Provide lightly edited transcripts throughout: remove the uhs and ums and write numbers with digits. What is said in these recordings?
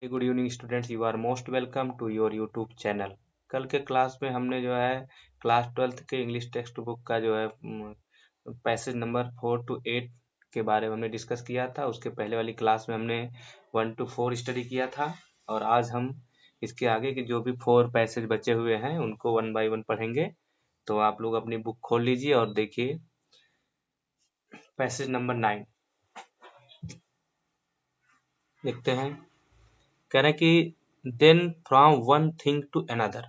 Good evening students, you are most welcome to your YouTube channel. कल के class में हमने जो है क्लास 12th के इंग्लिश टेक्स्ट बुक का जो है पैसेज नंबर 4 to 8 के बारे में हमने डिस्कस किया था। उसके पहले वाली क्लास में हमने 1 to 4 स्टडी किया था और आज हम इसके आगे के जो भी 4 पैसेज बचे हुए हैं उनको 1 by 1 पढ़ेंगे। तो आप लोग अपनी बुक खोल लीजिए और देखिए पैसेज नंबर 9 देखते हैं। कह रहे हैं कि then from one thing to another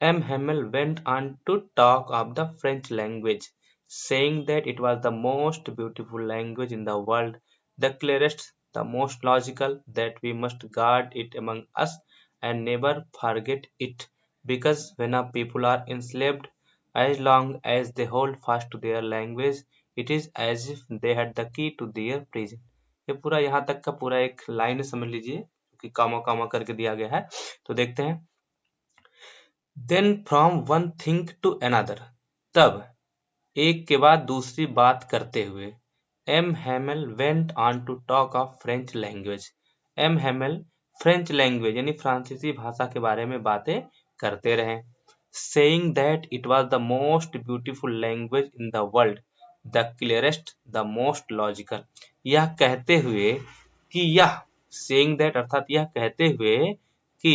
M. Hamel went on to talk of the French language, saying that it was the most beautiful language in the world, the clearest, the most logical, that we must guard it among us and never forget it, because when a people are enslaved, as long as they hold fast to their language, it is as if they had the key to their prison। ये पूरा यहाँ तक का पूरा एक line समझ लीजिए कि कामा कामा करके दिया गया है। तो देखते हैं। Then from one thing to another, तब एक के बाद दूसरी बात करते हुए M Hamel went on to talk of French language. M Hamel French language यानी फ्रांसीसी भाषा के बारे में बातें करते रहे। Saying that it was the most beautiful language in the world, the clearest, the most logical. यह कहते हुए कि यह सेइंग दैट अर्थात यह कहते हुए कि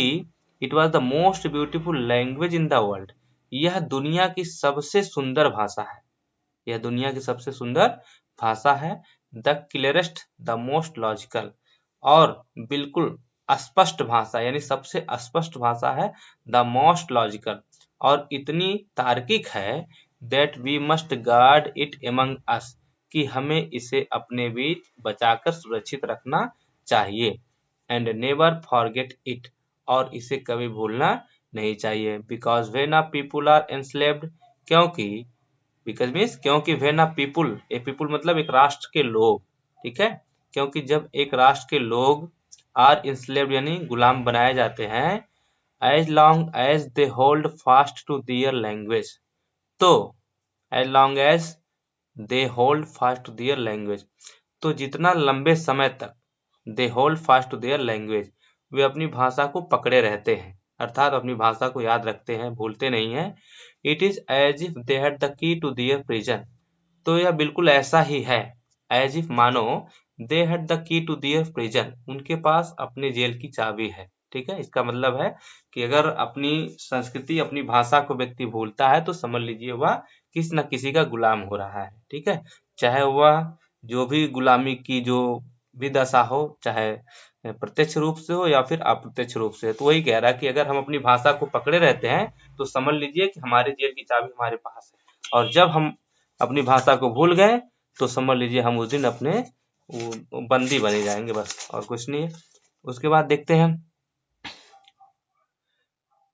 it was the most beautiful language in the world, यह दुनिया की सबसे सुंदर भाषा है। यह दुनिया की सबसे सुंदर भाषा है। The clearest, the most logical, और बिल्कुल स्पष्ट भाषा यानी सबसे स्पष्ट भाषा है। द मोस्ट लॉजिकल, और इतनी तार्किक है। That we must guard it among us, कि हमें इसे अपने बीच बचाकर सुरक्षित रखना चाहिए। एंड नेवर फॉरगेट इट, और इसे कभी भूलना नहीं चाहिए। Because when a people are enslaved, क्योंकि बिकॉज मीन्स क्योंकि when a people, a people मतलब एक राष्ट्र के लोग, ठीक है। क्योंकि जब एक राष्ट्र के लोग आर एंस्लेव्ड यानी गुलाम बनाए जाते हैं, as long as they hold fast to their language, तो as long as they hold fast to their language, तो जितना लंबे समय तक they hold fast to their language, वे अपनी भाषा को पकड़े रहते हैं, अर्थात अपनी भाषा को याद रखते हैं, भूलते नहीं हैं। It is as if they had the key to their prison, तो यह बिल्कुल ऐसा ही है। एज इफ मानो they had the key to their prison, उनके पास अपने जेल की चाबी है। ठीक है, इसका मतलब है कि अगर अपनी संस्कृति अपनी भाषा को व्यक्ति भूलता है तो समझ लीजिए वह किसी न किसी का गुलाम हो रहा है। ठीक है, चाहे वह जो भी गुलामी की जो भी दशा हो, चाहे प्रत्यक्ष रूप से हो या फिर अप्रत्यक्ष रूप से। तो वही कह रहा है कि अगर हम अपनी भाषा को पकड़े रहते हैं तो समझ लीजिए कि हमारे जेल की चाबी हमारे पास है, और जब हम अपनी भाषा को भूल गए तो समझ लीजिए हम उस दिन अपने बंदी बने जाएंगे, बस और कुछ नहीं है। उसके बाद देखते हैं।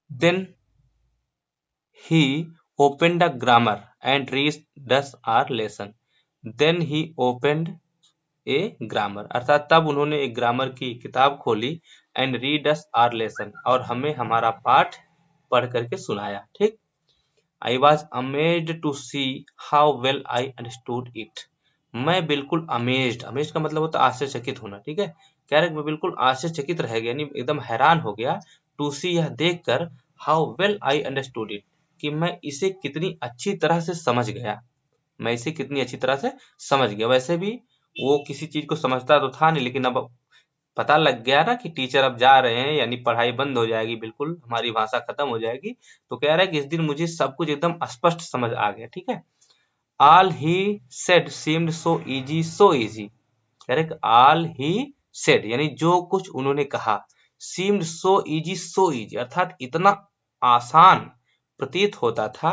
Then he opened the grammar and read us our lesson. Then he opened a grammar, अर्थात तब उन्होंने एक ग्रामर की किताब खोली। And read us our lesson, और हमें हमारा पाठ पढ़ करके सुनाया। ठीक, I was amazed to see how well I understood it. मैं बिल्कुल अमेज्ड, अमेज्ड का मतलब होता है आश्चर्यचकित होना। ठीक है, कह रहे मैं बिल्कुल आश्चर्यचकित रह गया, यानी एकदम हैरान हो गया। टू सी, यह देखकर, how well I understood it, कि मैं इसे कितनी अच्छी तरह से समझ गया। मैं इसे कितनी अच्छी तरह से समझ गया। वैसे भी वो किसी चीज को समझता तो था नहीं, लेकिन अब पता लग गया ना कि टीचर अब जा रहे हैं, यानी पढ़ाई बंद हो जाएगी, बिल्कुल हमारी भाषा खत्म हो जाएगी। तो कह रहा है कि इस दिन मुझे सब कुछ एकदम स्पष्ट समझ आ गया। ठीक है, all he said seemed so easy, so easy. कह रहे ऑल ही सेड यानी जो कुछ उन्होंने कहा, seemed so easy, so easy, अर्थात इतना आसान प्रतीत होता था।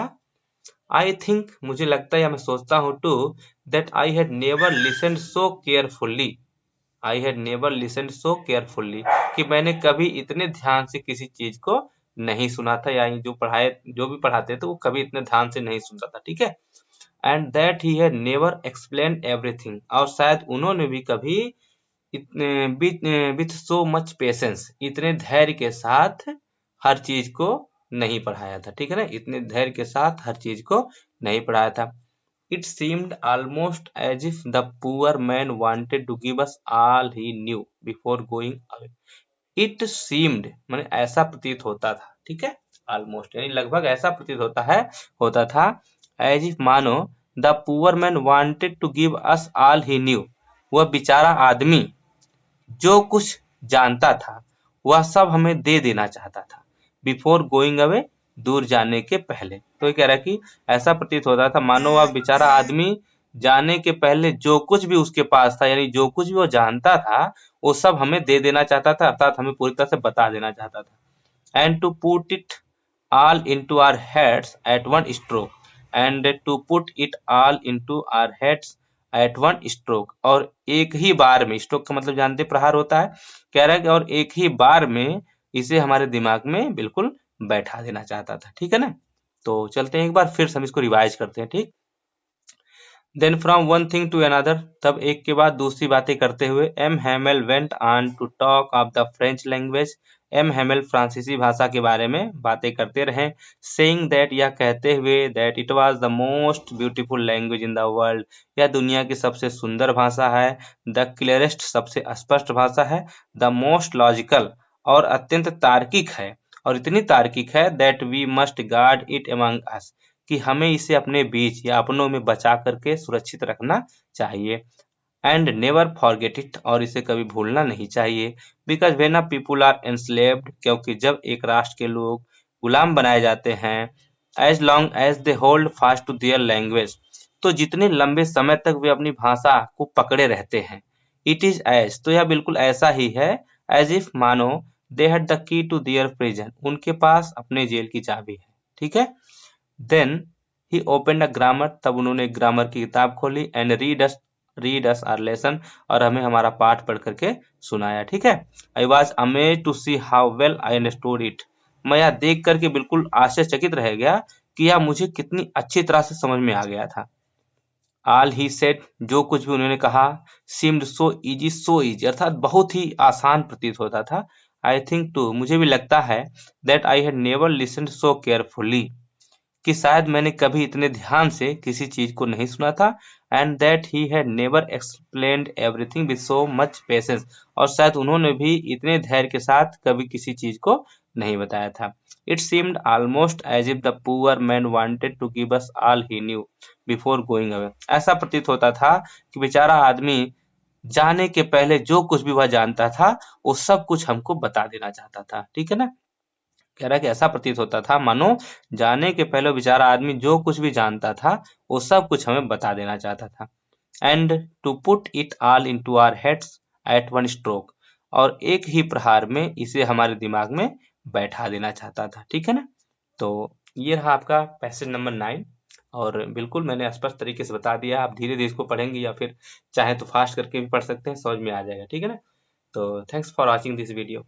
आई थिंक, मुझे लगता है या मैं सोचता हूँ too, that I had never listened so carefully. I had never listened so carefully, कि मैंने कभी इतने ध्यान से किसी चीज को नहीं सुना था, यानी जो भी पढ़ाते थे वो कभी इतने ध्यान से नहीं सुनता था। ठीक है, and that he had never explain everything, और शायद उन्होंने भी कभी विथ सो मच पेशेंस, इतने धैर्य के साथ हर चीज को नहीं पढ़ाया था। ठीक है ना, इतने धैर्य के साथ हर चीज को नहीं पढ़ाया था। It seemed almost as if the poor man wanted to give us all he knew before going away. It seemed माने ऐसा प्रतीत होता था, ठीक है, almost यानी लगभग ऐसा प्रतीत होता था as if मानो the poor man wanted to give us all he knew, वह बेचारा आदमी जो कुछ जानता था वह सब हमें दे देना चाहता था, बिफोर गोइंग अवे, दूर जाने के पहले। तो ये कह रहा है कि ऐसा प्रतीत होता था मानो वह बेचारा आदमी जाने के पहले जो कुछ भी उसके पास था, यानी जो कुछ भी वो जानता था वो सब हमें दे देना चाहता था, अर्थात हमें पूरी तरह से बता देना चाहता था। And to put it all into our heads at one stroke, and to put it all into our heads at one stroke, और एक ही बार में, स्ट्रोक का मतलब जानते प्रहार होता है, कह रहा है कि और एक ही बार में इसे हमारे दिमाग में बिल्कुल बैठा देना चाहता था, ठीक है ना। तो चलते हैं एक बार फिर से हम इसको रिवाइज करते हैं, ठीक। Then from one thing to another, तब एक के बाद दूसरी बातें करते हुए M Hamel went on to talk of the French language, M Hamel फ्रांसीसी भाषा के बारे में बातें करते रहे, सेइंग दैट, यह कहते हुए, that it was the most beautiful language in the world, यह दुनिया की सबसे सुंदर भाषा है, द क्लियरेस्ट, सबसे स्पष्ट भाषा है, द मोस्ट लॉजिकल, और अत्यंत तार्किक है, और इतनी तार्किक है, that we must guard it among us, कि हमें इसे अपने बीच या अपनों में बचा करके सुरक्षित रखना चाहिए। एंड नेवर फॉरगेट इट, और इसे कभी भूलना नहीं चाहिए। Because when a people are enslaved, क्योंकि जब एक राष्ट्र के लोग गुलाम बनाए जाते हैं, as long as they hold fast to their language, तो जितने लंबे समय तक वे अपनी भाषा को पकड़े रहते हैं, इट इज एज, तो यह बिल्कुल ऐसा ही है, एज इफ मानो they had the key to their prison, उनके पास अपने जेल की चाबी है, ठीक है। Then he opened a grammar, तब उन्होंने ग्रामर की किताब खोली, and read us our lesson, और हमें हमारा पाठ पढ़ करके सुनाया, ठीक है। I was amaze to see how well I understood it, मैं यह देख करके बिल्कुल आश्चर्यचकित रह गया कि यह मुझे कितनी अच्छी तरह से समझ में आ गया था। ऑल ही सेड, जो कुछ भी उन्होंने कहा, सीम्ड सो इजी, अर्थात बहुत ही आसान प्रतीत होता था। आई थिंक टू, मुझे भी लगता है, that I had never listened so carefully, कि शायद मैंने कभी इतने ध्यान से किसी चीज को नहीं सुना था, and that he had never explained everything with so much patience, और शायद उन्होंने भी इतने धैर्य के साथ कभी किसी चीज को नहीं बताया था। It seemed almost as if the poor man wanted to give us all he knew before going away, ऐसा प्रतीत होता था कि बेचारा आदमी जाने के पहले जो कुछ भी वह जानता था वो सब कुछ हमको बता देना चाहता था, ठीक है ना। कह रहा है कि ऐसा प्रतीत होता था मानो जाने के पहले बेचारा आदमी जो कुछ भी जानता था वो सब कुछ हमें बता देना चाहता था। And to put it all into our heads at one stroke, और एक ही प्रहार में इसे हमारे दिमाग में बैठा देना चाहता था, ठीक है ना। तो ये रहा आपका पैसेज नंबर 9, और बिल्कुल मैंने स्पष्ट तरीके से बता दिया, आप धीरे धीरे इसको पढ़ेंगे या फिर चाहे तो फास्ट करके भी पढ़ सकते हैं, समझ में आ जाएगा, ठीक है ना। तो thanks for watching this video.